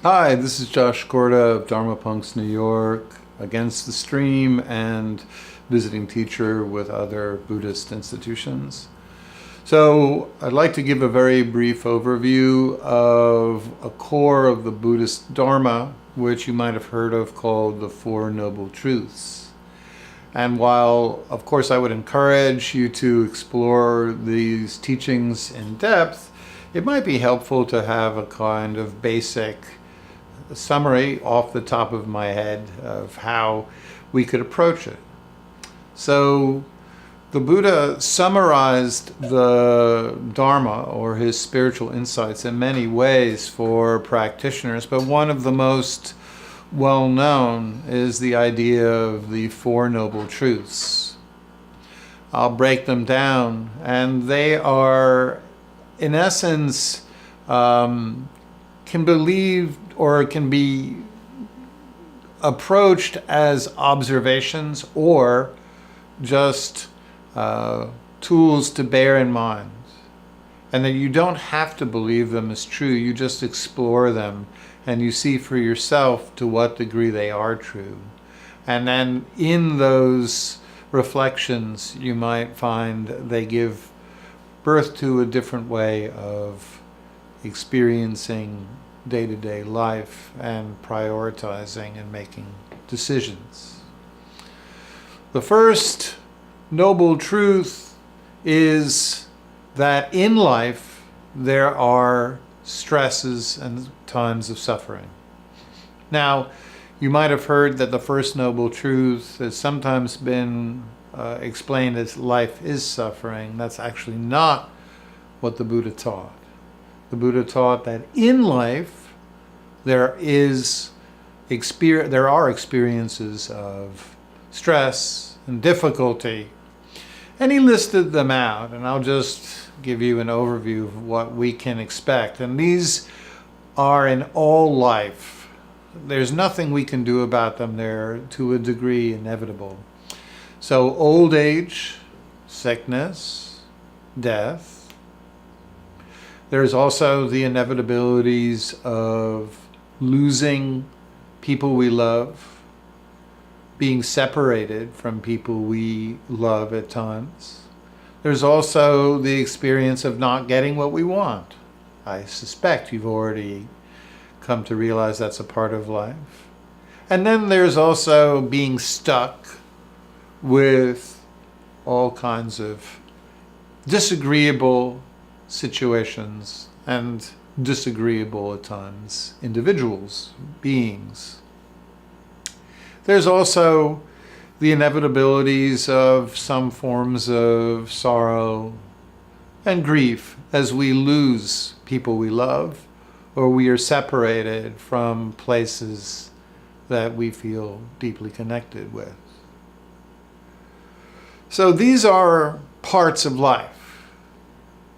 Hi, this is Josh Korda of Dharma Punx, New York, Against the Stream, and visiting teacher with other Buddhist institutions. So, I'd like to give a very brief overview of a core of the Buddhist Dharma, which you might have heard of, called the Four Noble Truths. And while, of course, I would encourage you to explore these teachings in depth, it might be helpful to have a kind of basic summary off the top of my head of how we could approach it. So, the Buddha summarized the Dharma, or his spiritual insights, in many ways for practitioners, but one of the most well known is the idea of the Four Noble Truths. I'll break them down, and they are, in essence, can believe or can be approached as observations or just tools to bear in mind. And that you don't have to believe them as true, you just explore them and you see for yourself to what degree they are true. And then in those reflections, you might find they give birth to a different way of experiencing day-to-day life and prioritizing and making decisions. The first noble truth is that in life there are stresses and times of suffering. Now, you might have heard that the first noble truth has sometimes been explained as life is suffering. That's actually not what the Buddha taught. The Buddha taught that in life there are experiences of stress and difficulty, and he listed them out, and I'll just give you an overview of what we can expect. And these are in all life. There's nothing we can do about them. They're to a degree inevitable. So old age, sickness, death. There's also the inevitabilities of losing people we love, being separated from people we love at times. There's also the experience of not getting what we want. I suspect you've already come to realize that's a part of life. And then there's also being stuck with all kinds of disagreeable situations and disagreeable at times individuals, beings. There's also the inevitabilities of some forms of sorrow and grief as we lose people we love or we are separated from places that we feel deeply connected with. So these are parts of life.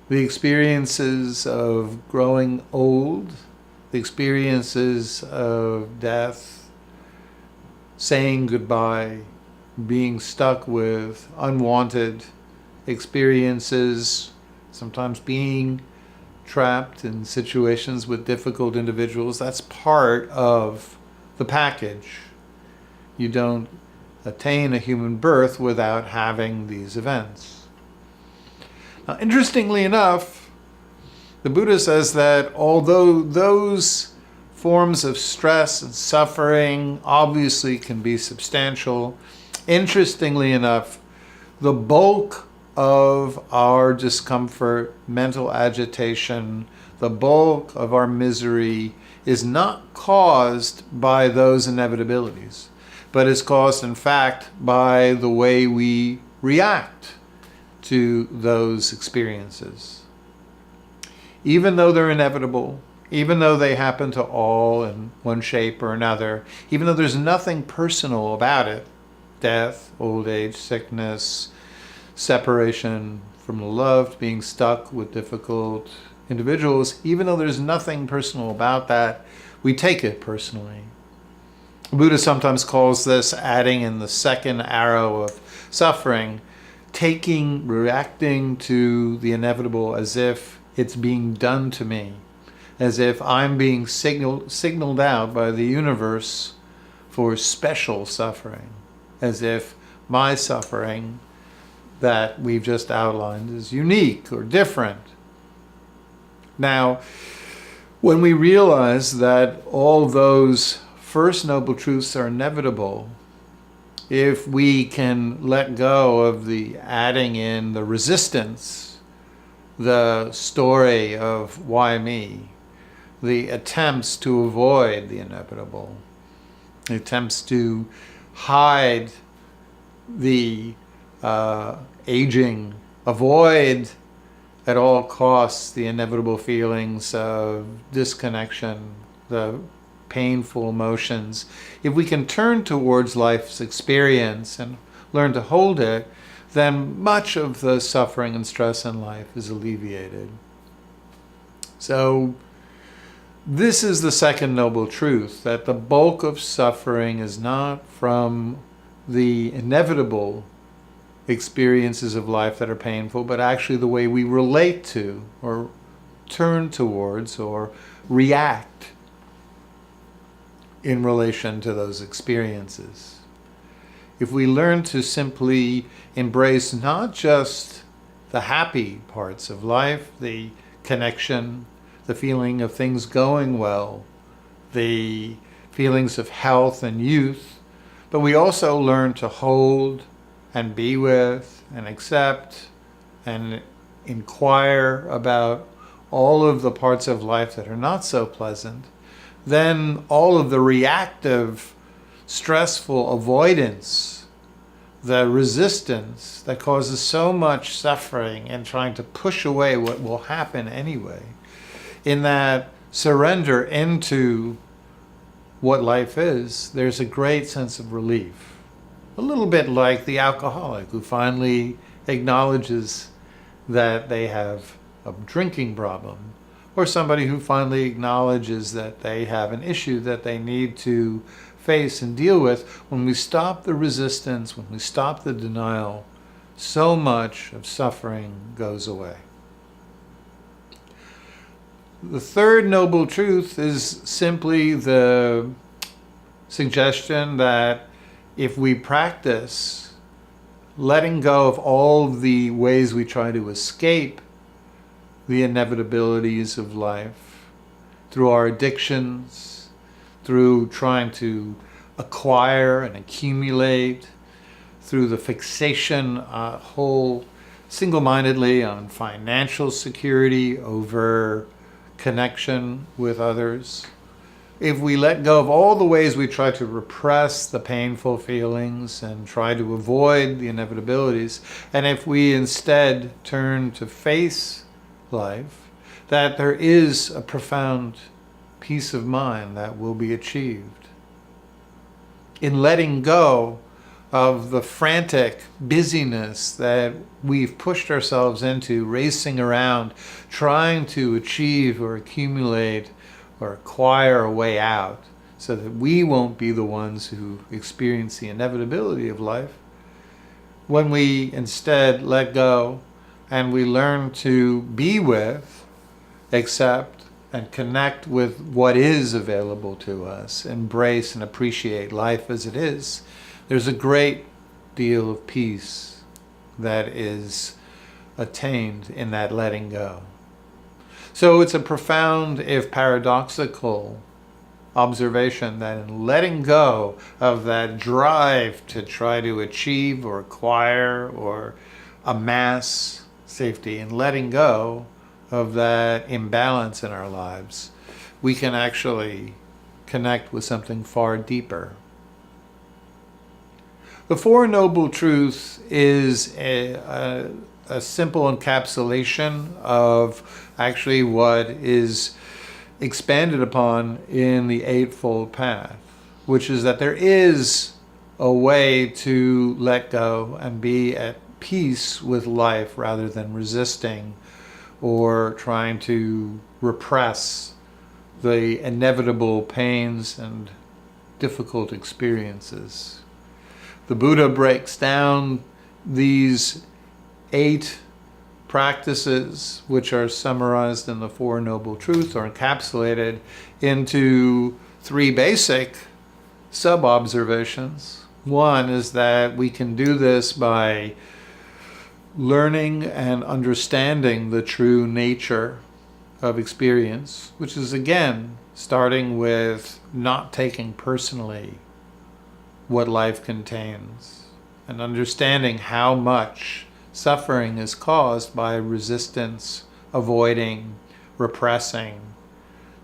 The experiences of growing old, the experiences of death, saying goodbye, being stuck with unwanted experiences, sometimes being trapped in situations with difficult individuals. That's part of the package. You don't attain a human birth without having these events. Now, interestingly enough, the Buddha says that although those forms of stress and suffering obviously can be substantial, interestingly enough, the bulk of our discomfort, mental agitation, the bulk of our misery is not caused by those inevitabilities, but is caused, in fact, by the way we react to those experiences. Even though they're inevitable, even though they happen to all in one shape or another, even though there's nothing personal about it, death, old age, sickness, separation from the loved, being stuck with difficult individuals, even though there's nothing personal about that, we take it personally. Buddha sometimes calls this adding in the second arrow of suffering, reacting to the inevitable as if it's being done to me. as if I'm being signaled out by the universe for special suffering, as if my suffering that we've just outlined is unique or different. Now, when we realize that all those first noble truths are inevitable, if we can let go of the adding in the resistance, the story of why me, the attempts to avoid the inevitable, the attempts to hide the aging, avoid at all costs the inevitable feelings of disconnection, the painful emotions. If we can turn towards life's experience and learn to hold it, then much of the suffering and stress in life is alleviated. So this is the second noble truth, that the bulk of suffering is not from the inevitable experiences of life that are painful, but actually the way we relate to or turn towards or react in relation to those experiences. If we learn to simply embrace not just the happy parts of life, the connection, the feeling of things going well, the feelings of health and youth, but we also learn to hold and be with and accept and inquire about all of the parts of life that are not so pleasant, then all of the reactive, stressful avoidance, the resistance that causes so much suffering and trying to push away what will happen anyway, in that surrender into what life is, there's a great sense of relief. A little bit like the alcoholic who finally acknowledges that they have a drinking problem, or somebody who finally acknowledges that they have an issue that they need to face and deal with. When we stop the resistance, when we stop the denial, so much of suffering goes away. The third noble truth is simply the suggestion that if we practice letting go of all the ways we try to escape the inevitabilities of life, through our addictions, through trying to acquire and accumulate, through the fixation whole single-mindedly on financial security over connection with others, if we let go of all the ways we try to repress the painful feelings and try to avoid the inevitabilities, and if we instead turn to face life, that there is a profound peace of mind that will be achieved. In letting go of the frantic busyness that we've pushed ourselves into, racing around, trying to achieve or accumulate or acquire a way out so that we won't be the ones who experience the inevitability of life, when we instead let go and we learn to be with, accept, and connect with what is available to us, embrace and appreciate life as it is, there's a great deal of peace that is attained in that letting go. So it's a profound, if paradoxical, observation that in letting go of that drive to try to achieve or acquire or amass safety, and letting go of that imbalance in our lives, we can actually connect with something far deeper. The Four Noble Truths is a simple encapsulation of actually what is expanded upon in the Eightfold Path, which is that there is a way to let go and be at peace with life rather than resisting or trying to repress the inevitable pains and difficult experiences. The Buddha breaks down these 8 practices, which are summarized in the Four Noble Truths, or encapsulated into three basic sub-observations. One is that we can do this by learning and understanding the true nature of experience, which is, again, starting with not taking personally what life contains and understanding how much suffering is caused by resistance, avoiding, repressing,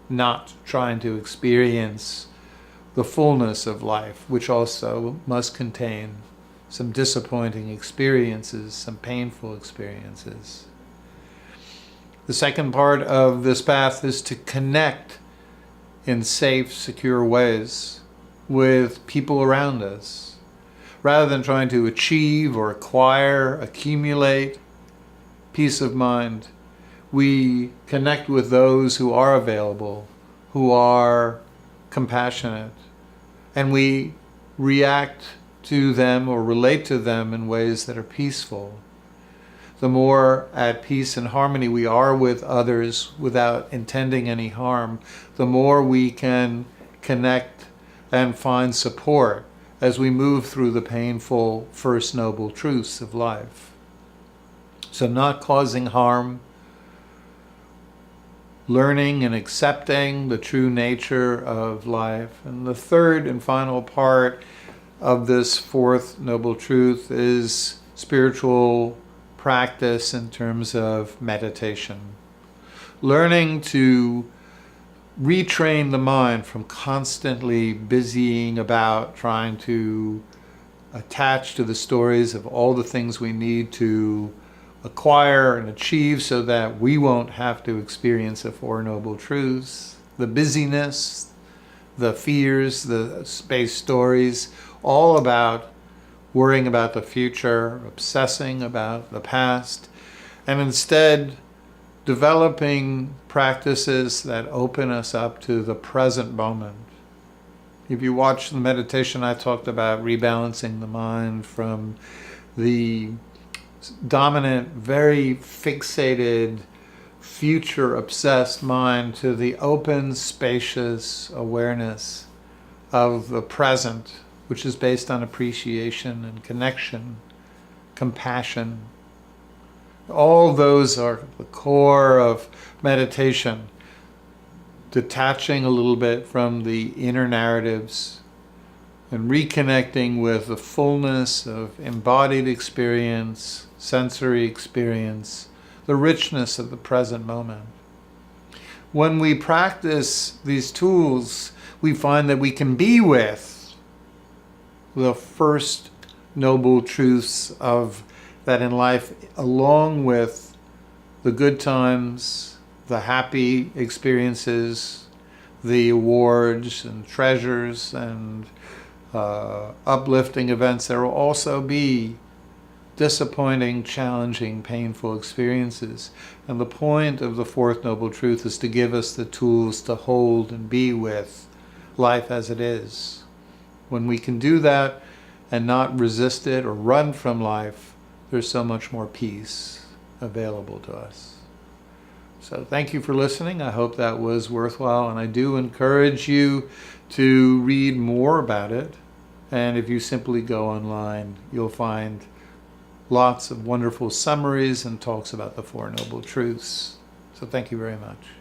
not trying to experience the fullness of life, which also must contain some disappointing experiences, some painful experiences. The second part of this path is to connect in safe, secure ways with people around us. Rather than trying to achieve or acquire, accumulate peace of mind, we connect with those who are available, who are compassionate, and we react to them or relate to them in ways that are peaceful. The more at peace and harmony we are with others without intending any harm, the more we can connect and find support as we move through the painful first noble truths of life. So not causing harm, learning and accepting the true nature of life. And the third and final part of this fourth noble truth is spiritual practice in terms of meditation. Learning to retrain the mind from constantly busying about trying to attach to the stories of all the things we need to acquire and achieve so that we won't have to experience the Four Noble Truths. The busyness, the fears, the space stories, all about worrying about the future, obsessing about the past, and instead developing practices that open us up to the present moment. If you watch the meditation, I talked about rebalancing the mind from the dominant, very fixated, future-obsessed mind to the open, spacious awareness of the present, which is based on appreciation and connection, compassion. All those are the core of meditation. Detaching a little bit from the inner narratives and reconnecting with the fullness of embodied experience, sensory experience, the richness of the present moment. When we practice these tools, we find that we can be with the first noble truths of that in life, along with the good times, the happy experiences, the awards and treasures and uplifting events. There will also be disappointing, challenging, painful experiences. And the point of the fourth noble truth is to give us the tools to hold and be with life as it is. When we can do that and not resist it or run from life, there's so much more peace available to us. So thank you for listening. I hope that was worthwhile, and I do encourage you to read more about it. And if you simply go online, you'll find lots of wonderful summaries and talks about the Four Noble Truths. So thank you very much.